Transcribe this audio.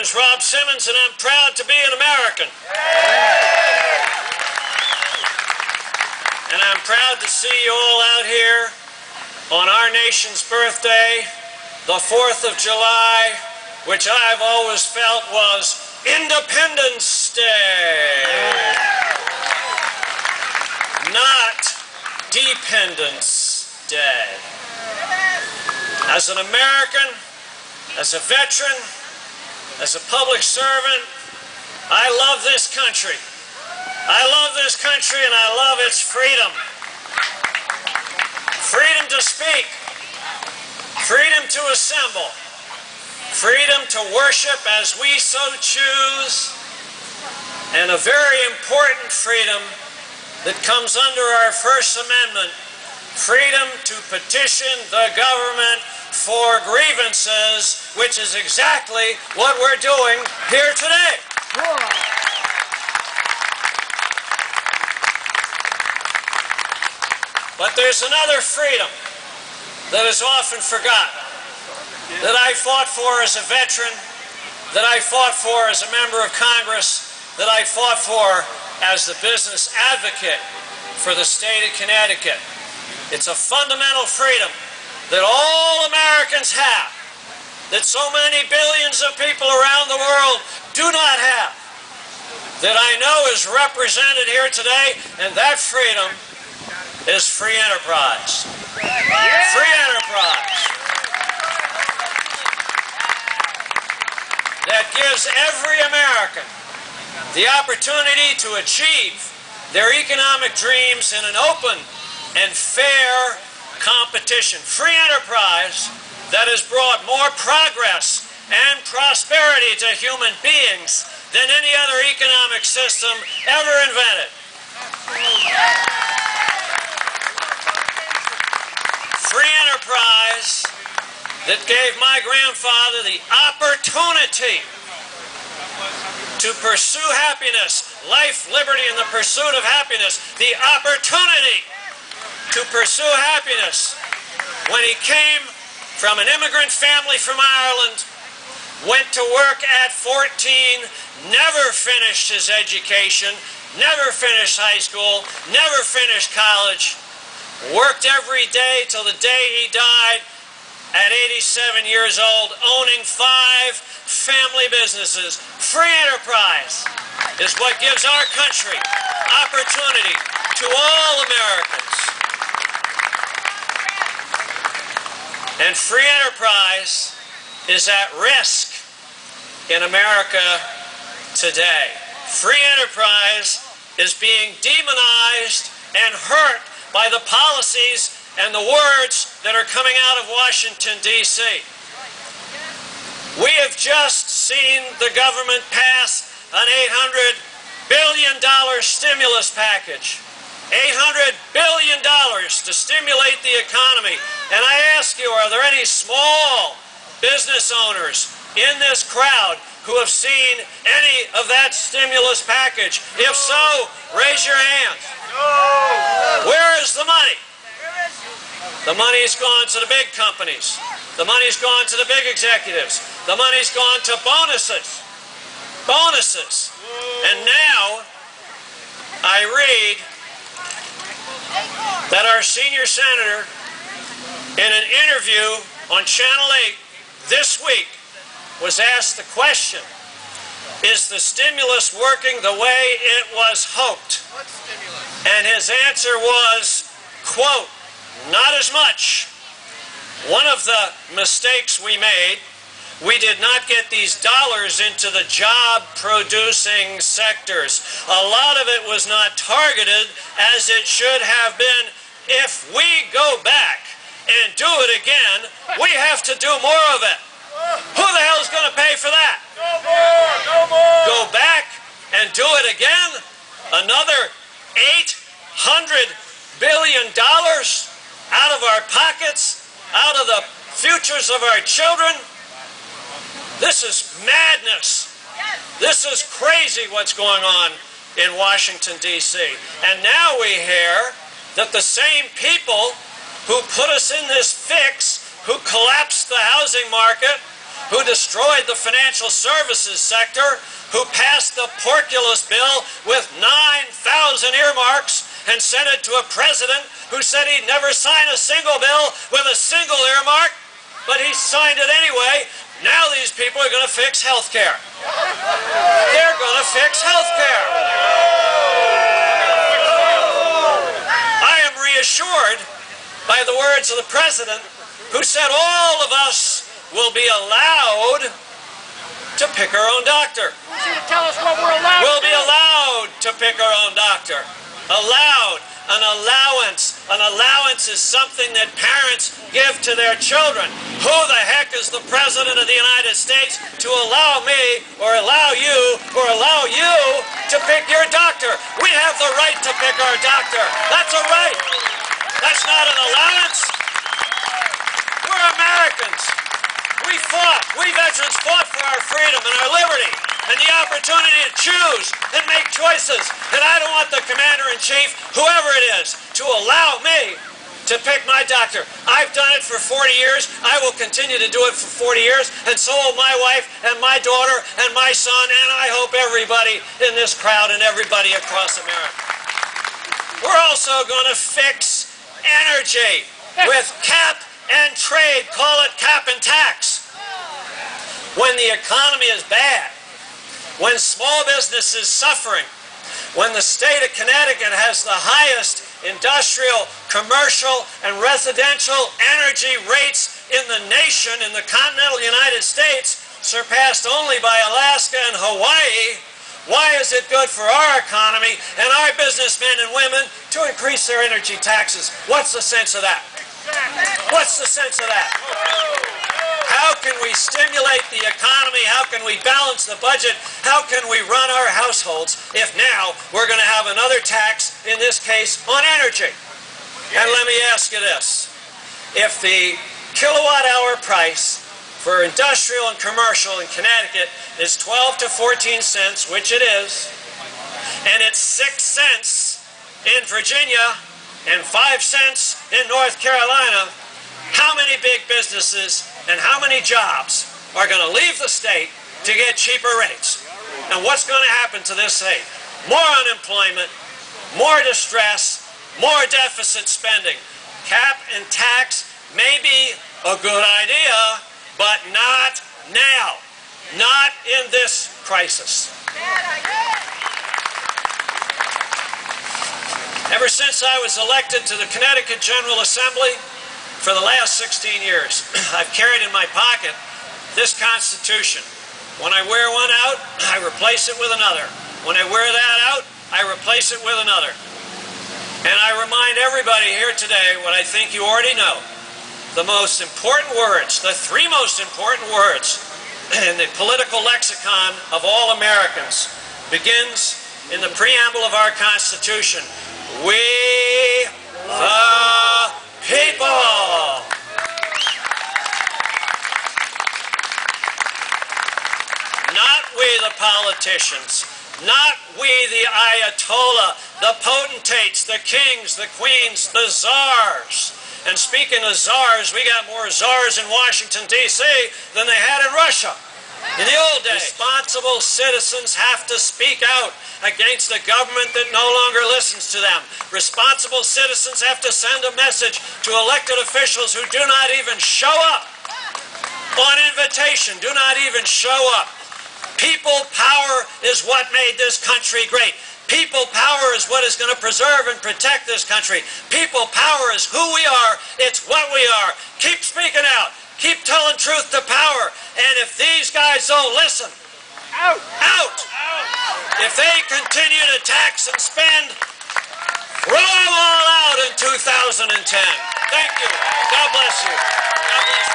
is Rob Simmons, and I'm proud to be an American. And I'm proud to see you all out here on our nation's birthday, the 4th of July, which I've always felt was Independence Day, not Dependence Day. As an American, as a veteran, as a public servant, I love this country. I love this country and I love its freedom. Freedom to speak, freedom to assemble, freedom to worship as we so choose, and a very important freedom that comes under our First Amendment, freedom to petition the government for grievances, which is exactly what we're doing here today. But there's another freedom that is often forgotten, that I fought for as a veteran, that I fought for as a member of Congress, that I fought for as the business advocate for the state of Connecticut. It's a fundamental freedom that all Americans have, that so many billions of people around the world do not have, that I know is represented here today, and that freedom is free enterprise. Free enterprise. That gives every American the opportunity to achieve their economic dreams in an open and fair competition. Free enterprise that has brought more progress and prosperity to human beings than any other economic system ever invented. Free enterprise that gave my grandfather the opportunity to pursue happiness, life, liberty, and the pursuit of happiness, the opportunity to pursue happiness when he came from an immigrant family from Ireland, went to work at 14, never finished his education, never finished high school, never finished college, worked every day till the day he died at 87 years old, owning 5 family businesses. Free enterprise is what gives our country opportunity to all Americans. And free enterprise is at risk in America today. Free enterprise is being demonized and hurt by the policies and the words that are coming out of Washington, D.C. We have just seen the government pass an $800 billion stimulus package. $800 billion to stimulate the economy. And I ask you, are there any small business owners in this crowd who have seen any of that stimulus package? If so, raise your hands. Where is the money? The money's gone to the big companies. The money's gone to the big executives. The money's gone to bonuses. Bonuses. And now I read that our senior senator, in an interview on Channel 8 this week, was asked the question, is the stimulus working the way it was hoped? What stimulus? And his answer was, quote, not as much. One of the mistakes we made, we did not get these dollars into the job-producing sectors. A lot of it was not targeted as it should have been. If we go back and do it again, we have to do more of it. Who the hell is going to pay for that? No more! No more! Go back and do it again? Another $800 billion out of our pockets, out of the futures of our children? This is madness. This is crazy what's going on in Washington, D.C. And now we hear that the same people who put us in this fix, who collapsed the housing market, who destroyed the financial services sector, who passed the Porculus bill with 9,000 earmarks and sent it to a president who said he'd never sign a single bill with a single earmark, but he signed it anyway. Now these people are going to fix health care. They're going to fix health care. I am reassured by the words of the president, who said all of us will be allowed to pick our own doctor. Tell us what we're allowed We'll be allowed to pick our own doctor. Allowed. An allowance. An allowance is something that parents give to their children. Who the heck is the President of the United States to allow me or allow you to pick your doctor? We have the right to pick our doctor. That's a right. That's not an allowance. We're Americans. We fought. We veterans fought for our freedom and our liberty and the opportunity to choose and make choices. And I don't want the commander-in-chief, whoever it is, to allow me to pick my doctor. I've done it for 40 years. I will continue to do it for 40 years. And so will my wife and my daughter and my son, and I hope everybody in this crowd and everybody across America. We're also going to fix energy with cap and trade. Call it cap and tax. When the economy is bad, when small business is suffering, when the state of Connecticut has the highest industrial, commercial, and residential energy rates in the nation, in the continental United States, surpassed only by Alaska and Hawaii, why is it good for our economy and our businessmen and women to increase their energy taxes? What's the sense of that? What's the sense of that? How can we stimulate the economy? How can we balance the budget? How can we run our households if now we're going to have another tax, in this case, on energy? And let me ask you this. If the kilowatt-hour price for industrial and commercial in Connecticut is 12 to 14 cents, which it is, and it's 6 cents in Virginia and 5 cents in North Carolina, how many big businesses and how many jobs are going to leave the state to get cheaper rates? And what's going to happen to this state? More unemployment, more distress, more deficit spending. Cap and tax may be a good idea, but not now. Not in this crisis. Ever since I was elected to the Connecticut General Assembly, for the last 16 years, I've carried in my pocket this Constitution. When I wear one out, I replace it with another. When I wear that out, I replace it with another. And I remind everybody here today what I think you already know. The most important words, the three most important words in the political lexicon of all Americans begins in the preamble of our Constitution. We the people. Not we the politicians. Not we the Ayatollah, the potentates, the kings, the queens, the czars. And speaking of czars, we got more czars in Washington, D.C. than they had in Russia in the old days. Responsible citizens have to speak out against a government that no longer listens to them. Responsible citizens have to send a message to elected officials who do not even show up on invitation, do not even show up. People power is what made this country great. People power is what is going to preserve and protect this country. People power is who we are. It's what we are. Keep speaking out. Keep telling truth to power. And if these guys don't listen, out. If they continue to tax and spend, throw them all out in 2010. Thank you. God bless you. God bless you.